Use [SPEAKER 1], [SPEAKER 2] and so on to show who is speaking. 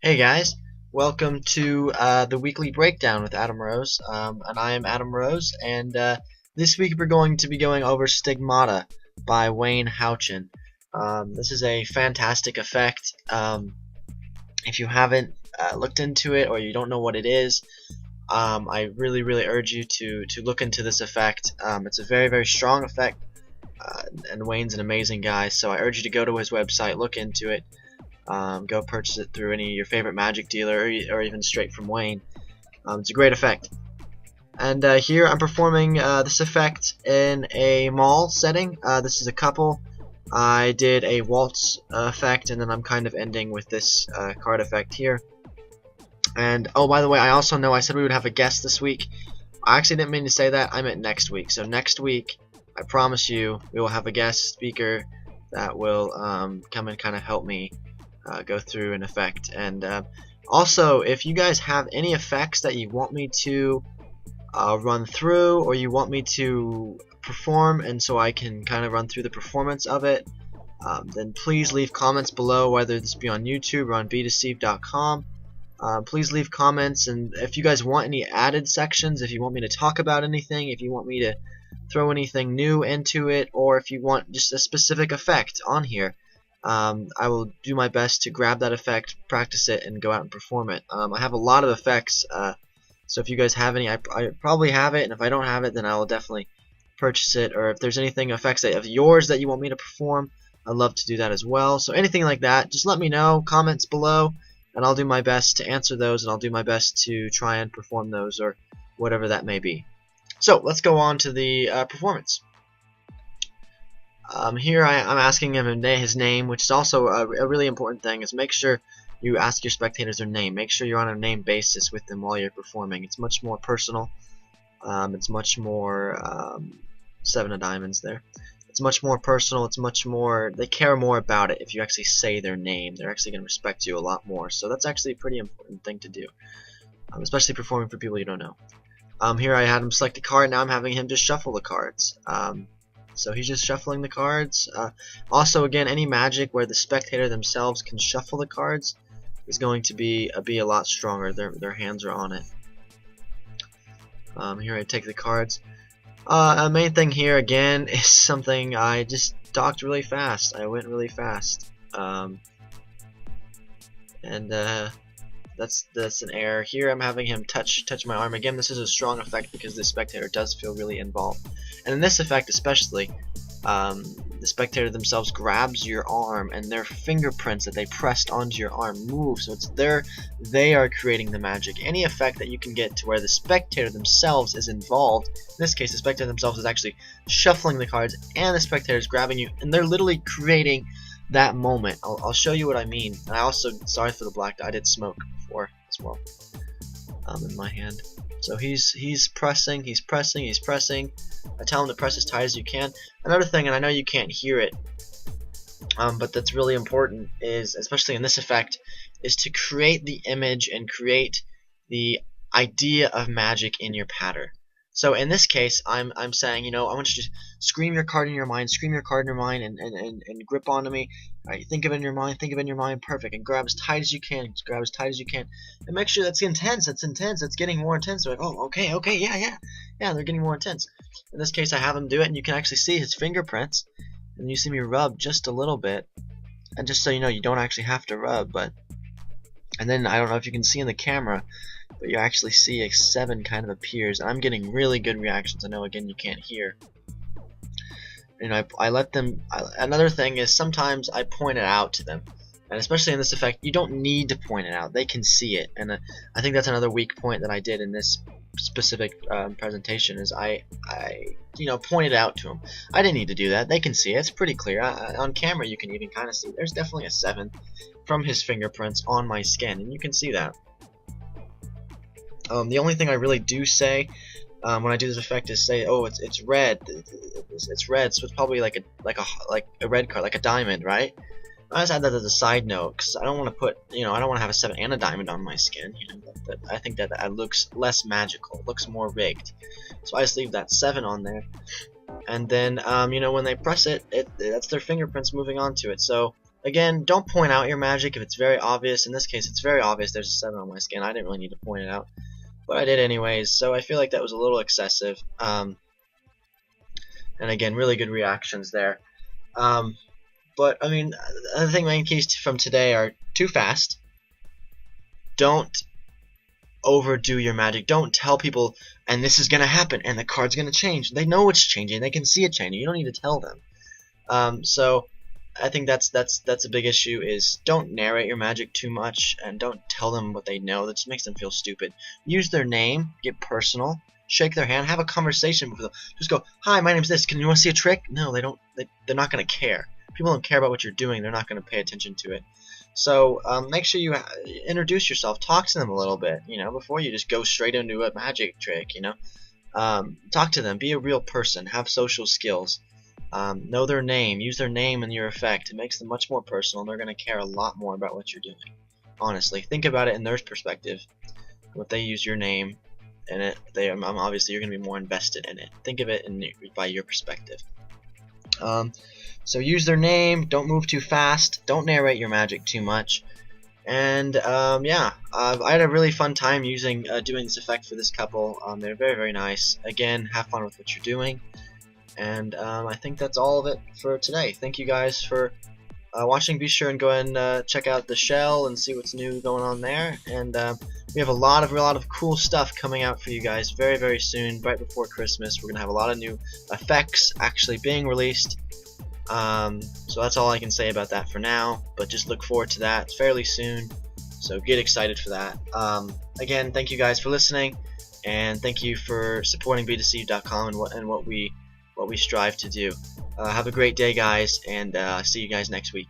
[SPEAKER 1] Hey guys, welcome to the weekly breakdown with Adam Rose, and I am Adam Rose, and this week we're going to be going over Stigmata by Wayne Houchin. This is a fantastic effect. If you haven't looked into it or you don't know what it is, I really urge you to look into this effect. It's a very strong effect, and Wayne's an amazing guy, so I urge you to go to his website, look into it. Go purchase it through any of your favorite magic dealer or even straight from Wayne. It's a great effect. And here I'm performing this effect in a mall setting. This is a couple. I did a waltz effect, and then I'm kind of ending with this card effect here. And oh, by the way, I also know I said we would have a guest this week. I actually didn't mean to say that. I meant next week. So next week, I promise you, we will have a guest speaker that will come and kind of help me go through an effect. And also, if you guys have any effects that you want me to run through, or you want me to perform, and so I can kind of run through the performance of it, then please leave comments below, whether this be on YouTube or on bedeceived.com. Please leave comments, and if you guys want any added sections, if you want me to talk about anything, if you want me to throw anything new into it, or if you want just a specific effect on here, I will do my best to grab that effect, practice it, and go out and perform it. I have a lot of effects, so if you guys have any, I probably have it, and if I don't have it, then I will definitely purchase it. Or if there's anything effects of yours that you want me to perform, I'd love to do that as well. So anything like that, just let me know, comments below, and I'll do my best to answer those, and I'll do my best to try and perform those, or whatever that may be. So let's go on to the performance. Here I'm asking him his name, which is also a really important thing. Is make sure you ask your spectators their name. Make sure you're on a name basis with them while you're performing. It's much more personal. It's much more seven of diamonds there. It's much more personal. It's much more. They care more about it if you actually say their name. They're actually going to respect you a lot more. So that's actually a pretty important thing to do, especially performing for people you don't know. Here I had him select a card. Now I'm having him just shuffle the cards. So he's just shuffling the cards. Also, again, any magic where the spectator themselves can shuffle the cards is going to be a lot stronger. Their hands are on it. Here I take the cards. Main thing here again is something I just talked really fast. I went really fast, and that's an error. Here I'm having him touch my arm. Again, this is a strong effect because the spectator does feel really involved. And in this effect especially, the spectator themselves grabs your arm, and their fingerprints that they pressed onto your arm move. So they are creating the magic. Any effect that you can get to where the spectator themselves is involved, in this case the spectator themselves is actually shuffling the cards, and the spectator is grabbing you, and they're literally creating that moment. I'll show you what I mean. And I also, sorry for the black, I did smoke before as well in my hand. So he's pressing. I tell him to press as tight as you can. Another thing, and I know you can't hear it, but that's really important, is especially in this effect, is to create the image and create the idea of magic in your patter. So in this case, I'm saying, I want you to scream your card in your mind, and grip onto me. All right, think of it in your mind, perfect, and grab as tight as you can, and make sure that's intense. It's getting more intense. They're like, oh, okay, yeah, they're getting more intense. In this case, I have him do it, and you can actually see his fingerprints, and you see me rub just a little bit, and just so you know, you don't actually have to rub, and then I don't know if you can see in the camera, but you actually see a 7 kind of appears. I'm getting really good reactions. I know, again, you can't hear. I let them. Another thing is sometimes I point it out to them, and especially in this effect, you don't need to point it out. They can see it, and I think that's another weak point that I did in this specific presentation. Is I pointed out to them. I didn't need to do that. They can see it. It's pretty clear. On camera, you can even kind of see. There's definitely a 7 from his fingerprints on my skin, and you can see that. The only thing I really do say when I do this effect is say, oh, it's red. It's red, so it's probably like a red card, like a diamond, right? I just add that as a side note because I don't want to put, I don't want to have a 7 and a diamond on my skin. I think that looks less magical, it looks more rigged. So I just leave that 7 on there, and then when they press it, that's their fingerprints moving onto it. So Again, don't point out your magic if it's very obvious. In this case, it's very obvious there's a 7 on my skin. I didn't really need to point it out, but I did anyways, so I feel like that was a little excessive. And again, really good reactions there. But I mean, I think main keys from today are too fast. Don't overdo your magic. Don't tell people, and this is gonna happen, and the card's gonna change. They know it's changing. They can see it changing. You don't need to tell them. So I think that's a big issue. Is don't narrate your magic too much, and don't tell them what they know. That just makes them feel stupid. Use their name. Get personal. Shake their hand. Have a conversation with them. Just go, "Hi, my name's this. Can you want to see a trick?" No, they don't. They're not gonna care. People don't care about what you're doing. They're not gonna pay attention to it. So make sure you introduce yourself. Talk to them a little bit. Before you just go straight into a magic trick. Talk to them. Be a real person. Have social skills. Know their name. Use their name in your effect. It makes them much more personal, and they're going to care a lot more about what you're doing. Honestly, think about it in their perspective. What they use your name in it, obviously you're going to be more invested in it. Think of it by your perspective. So use their name. Don't move too fast. Don't narrate your magic too much. And yeah, I had a really fun time doing this effect for this couple. They're very, very nice. Again, have fun with what you're doing. And I think that's all of it for today. Thank you guys for watching. Be sure and go ahead and check out the shell and see what's new going on there. And we have a lot of cool stuff coming out for you guys very, very soon, right before Christmas. We're gonna have a lot of new effects actually being released. So that's all I can say about that for now. But just look forward to that fairly soon. So get excited for that. Again, thank you guys for listening, and thank you for supporting bedeceived.com and what we strive to do. Have a great day, guys, and see you guys next week.